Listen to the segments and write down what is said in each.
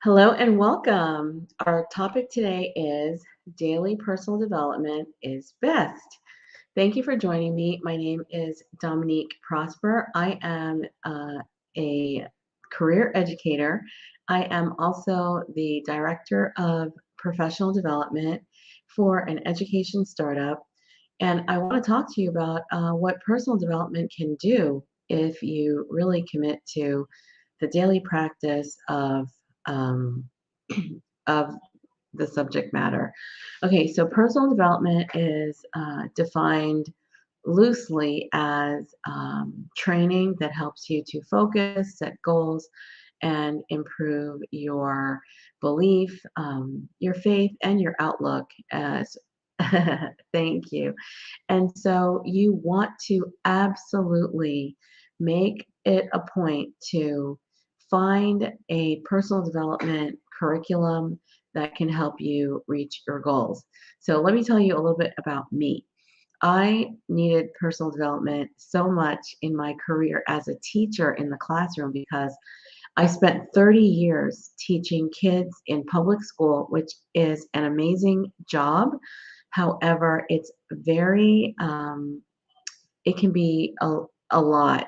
Hello and welcome. Our topic today is daily personal development is best. Thank you for joining me. My name is Dominique Prosper. I am a career educator. I am also the director of professional development for an education startup. And I want to talk to you about what personal development can do if you really commit to the daily practice um, of the subject matter. Okay, so personal development is defined loosely as training that helps you to focus, set goals, and improve your belief, your faith, and your outlook as thank you. And so you want to absolutely make it a point to find a personal development curriculum that can help you reach your goals. So let me tell you a little bit about me. I needed personal development so much in my career as a teacher in the classroom because I spent 30 years teaching kids in public school, which is an amazing job. However, it's very, it can be a lot,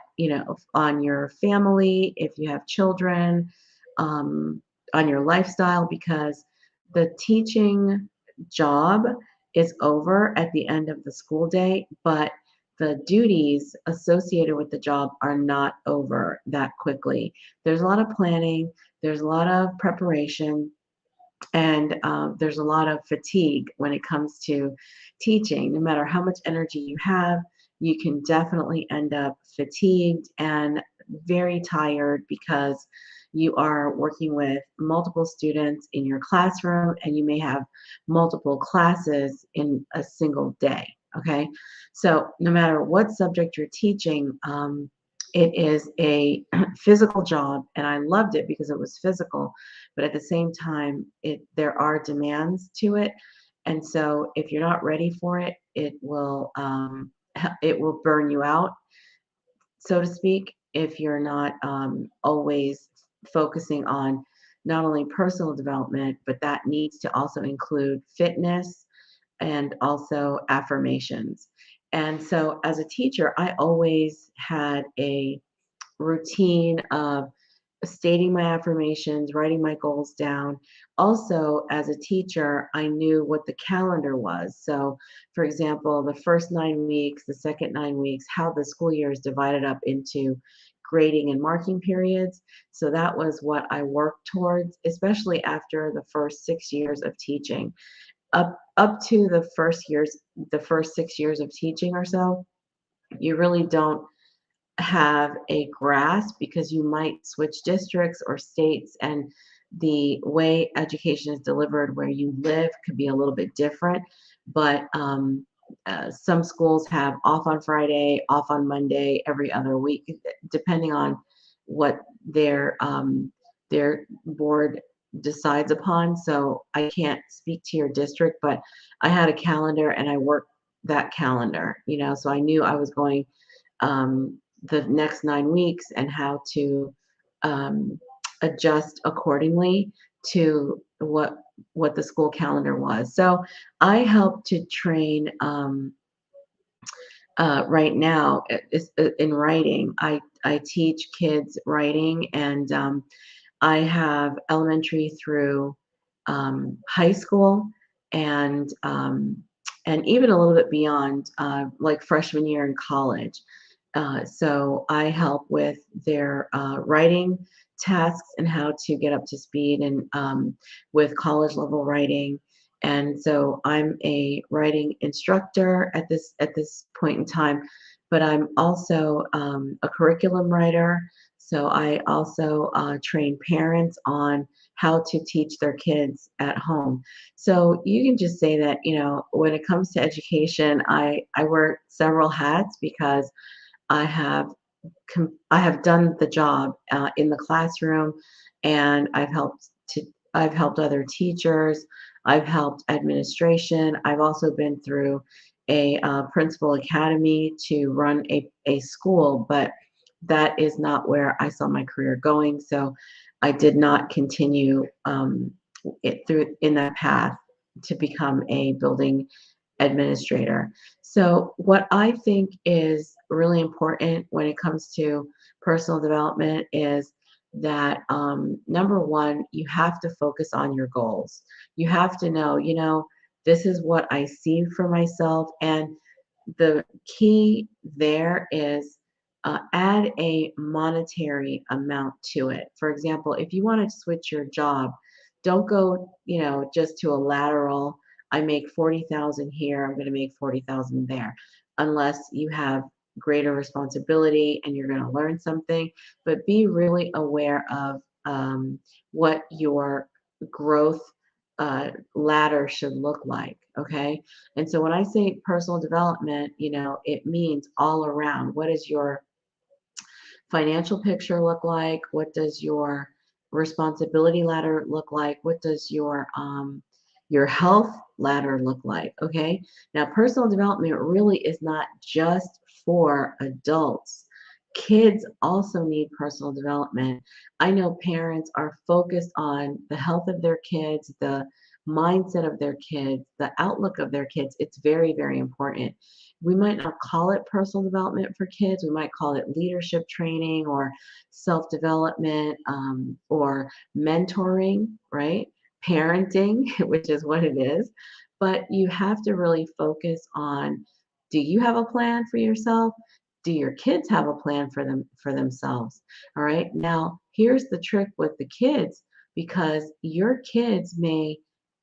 on your family, if you have children, um, on your lifestyle, because the teaching job is over at the end of the school day, but the duties associated with the job are not over that quickly. There's a lot of planning, there's a lot of preparation, and there's a lot of fatigue when it comes to teaching. No matter how much energy you have, you can definitely end up fatigued and very tired because you are working with multiple students in your classroom and you may have multiple classes in a single day. Okay. So, no matter what subject you're teaching, it is a physical job, and I loved it because it was physical, but at the same time, there are demands to it, and so if you're not ready for it, it will burn you out, so to speak, if you're not always focusing on not only personal development, but that needs to also include fitness and also affirmations. And so, as a teacher, I always had a routine of stating my affirmations, writing my goals down. Also, as a teacher, I knew what the calendar was. So, for example, the first 9 weeks, the second 9 weeks, how the school year is divided up into grading and marking periods. So that was what I worked towards, especially after the first 6 years of teaching. Up to the first 6 years of teaching or so, you really don't have a grasp because you might switch districts or states, and the way education is delivered where you live could be a little bit different. But some schools have off on Friday, off on Monday, every other week, depending on what their board decides upon. So I can't speak to your district, but I had a calendar and I worked that calendar, so I knew I was going the next 9 weeks and how to um, adjust accordingly to what the school calendar was. So I help to train right now in writing. I teach kids writing, and I have elementary through high school, and even a little bit beyond, like freshman year in college. So I help with their writing tasks and how to get up to speed and with college level writing. And so I'm a writing instructor at this point in time, but I'm also a curriculum writer. So I also train parents on how to teach their kids at home. So you can just say that, when it comes to education, I wear several hats because I have I have done the job in the classroom, and I've helped other teachers. I've helped administration. I've also been through a principal academy to run a school, but that is not where I saw my career going. So I did not continue it through in that path to become a building administrator. So, what I think is really important when it comes to personal development is that number one, you have to focus on your goals. You have to know, this is what I see for myself. And the key there is add a monetary amount to it. For example, if you want to switch your job, don't go, just to a lateral. I make 40,000 here, I'm going to make 40,000 there, unless you have greater responsibility and you're going to learn something. But be really aware of what your growth ladder should look like. Okay. And so when I say personal development, it means all around. What does your financial picture look like? What does your responsibility ladder look like? What does your health ladder look like? Okay. Now, personal development really is not just for adults. Kids also need personal development. I know parents are focused on the health of their kids, the mindset of their kids, the outlook of their kids. It's very, very important. We might not call it personal development for kids. We might call it leadership training or self development or mentoring, right? Parenting, which is what it is. But you have to really focus on, do you have a plan for yourself? Do your kids have a plan for themselves? All right. Now, here's the trick with the kids, because your kids may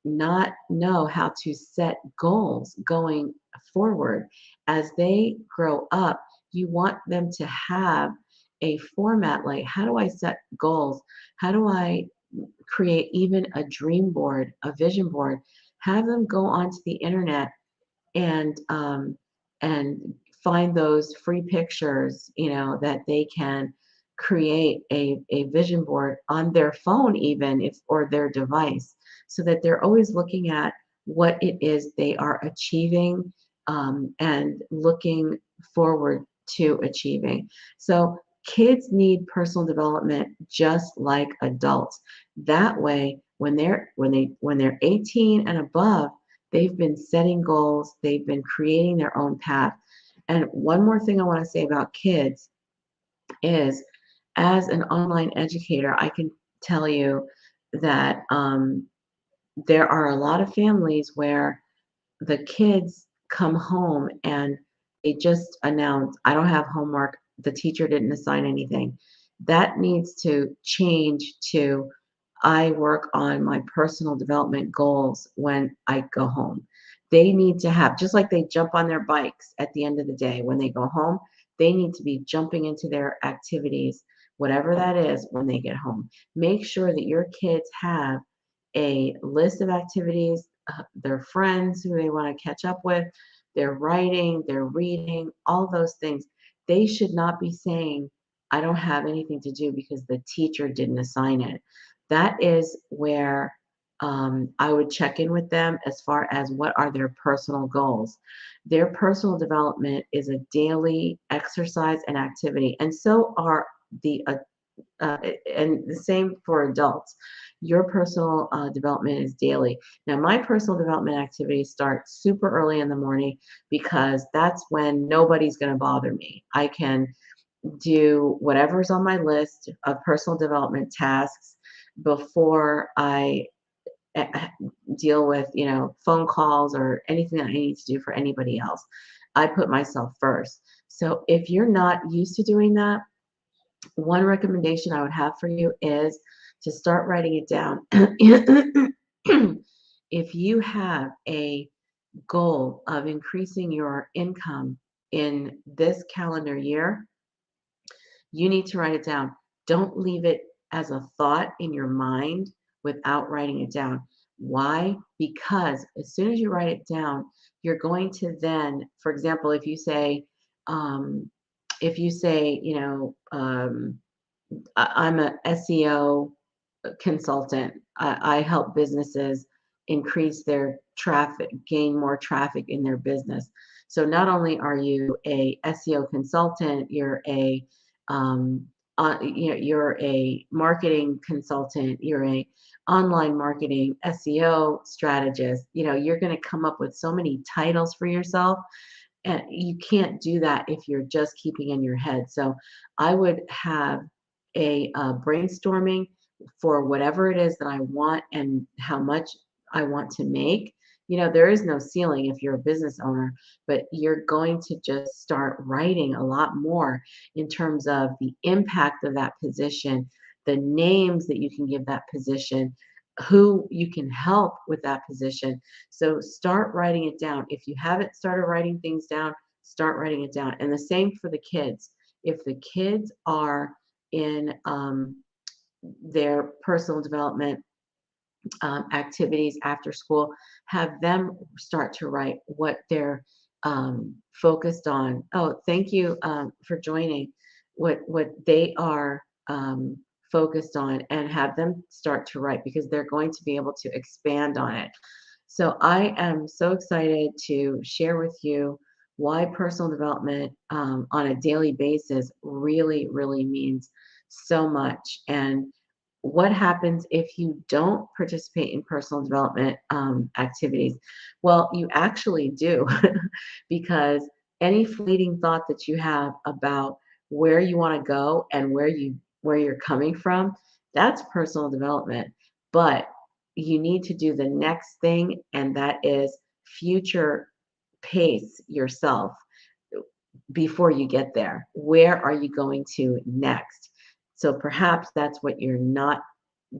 not know how to set goals going forward. As they grow up, you want them to have a format like, how do I set goals? How do I create even a dream board, a vision board? Have them go onto the internet and find those free pictures, that they can create a vision board on their phone, even if or their device, so that they're always looking at what it is they are achieving, and looking forward to achieving. So kids need personal development just like adults. That way, when they're 18 and above, they've been setting goals, they've been creating their own path. And one more thing I want to say about kids is, as an online educator, I can tell you that there are a lot of families where the kids come home and they just announce, I don't have homework, the teacher didn't assign anything. That needs to change to, I work on my personal development goals when I go home. They need to have, just like they jump on their bikes at the end of the day when they go home, they need to be jumping into their activities, whatever that is, when they get home. Make sure that your kids have a list of activities, their friends who they want to catch up with, their writing, their reading, all those things. They should not be saying, I don't have anything to do because the teacher didn't assign it. That is where I would check in with them as far as what are their personal goals. Their personal development is a daily exercise and activity, and so are the uh, and the same for adults. Your personal development is daily. Now, my personal development activities start super early in the morning because that's when nobody's going to bother me. I can do whatever's on my list of personal development tasks before I eh, deal with, phone calls or anything that I need to do for anybody else. I put myself first. So if you're not used to doing that, one recommendation I would have for you is to start writing it down. If you have a goal of increasing your income in this calendar year, you need to write it down. Don't leave it as a thought in your mind without writing it down. Why? Because as soon as you write it down, you're going to then, for example, um, if you say, I'm a SEO consultant. I help businesses increase their traffic, gain more traffic in their business. So not only are you a SEO consultant, you're a um, you're a marketing consultant, you're a online marketing SEO strategist, you're going to come up with so many titles for yourself, and you can't do that if you're just keeping in your head. So I would have a brainstorming for whatever it is that I want and how much I want to make. There is no ceiling if you're a business owner, but you're going to just start writing a lot more in terms of the impact of that position, the names that you can give that position, who you can help with that position. So start writing it down. If you haven't started writing things down, start writing it down. And the same for the kids. If the kids are in their personal development activities after school, have them start to write what they're focused on. Oh, thank you for joining. What they are focused on, and have them start to write, because they're going to be able to expand on it. So I am so excited to share with you why personal development on a daily basis really, really means so much. And what happens if you don't participate in personal development activities? Well, you actually do, because any fleeting thought that you have about where you want to go and where you're coming from, that's personal development. But you need to do the next thing, and that is future pace yourself before you get there. Where are you going to next? So perhaps that's what you're not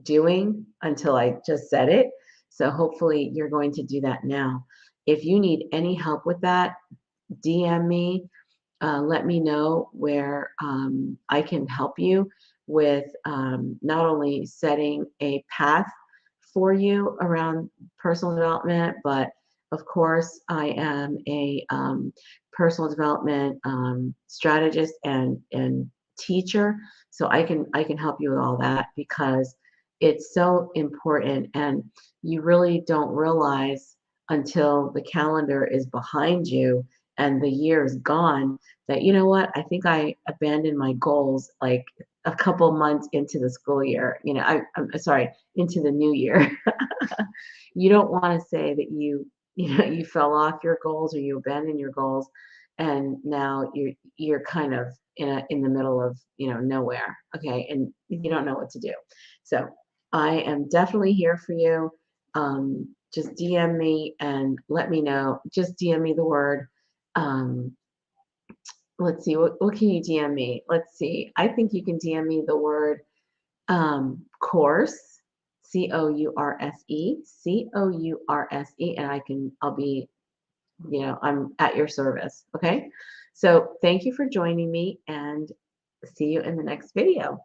doing until I just said it. So hopefully you're going to do that now. If you need any help with that, DM me. Let me know where I can help you with not only setting a path for you around personal development, but of course, I am a personal development strategist and teacher, so I can help you with all that, because it's so important, and you really don't realize until the calendar is behind you and the year is gone that, you know what, I think I abandoned my goals like a couple months into the school year. I'm sorry, into the new year. You don't want to say that you fell off your goals, or you abandoned your goals, and now you're kind of in the middle of nowhere, okay, and you don't know what to do. So I am definitely here for you. Just DM me and let me know. Just DM me the word. Um, let's see, what can you DM me? Let's see. I think you can DM me the word course, course, and I'll be, I'm at your service. Okay. So thank you for joining me, and see you in the next video.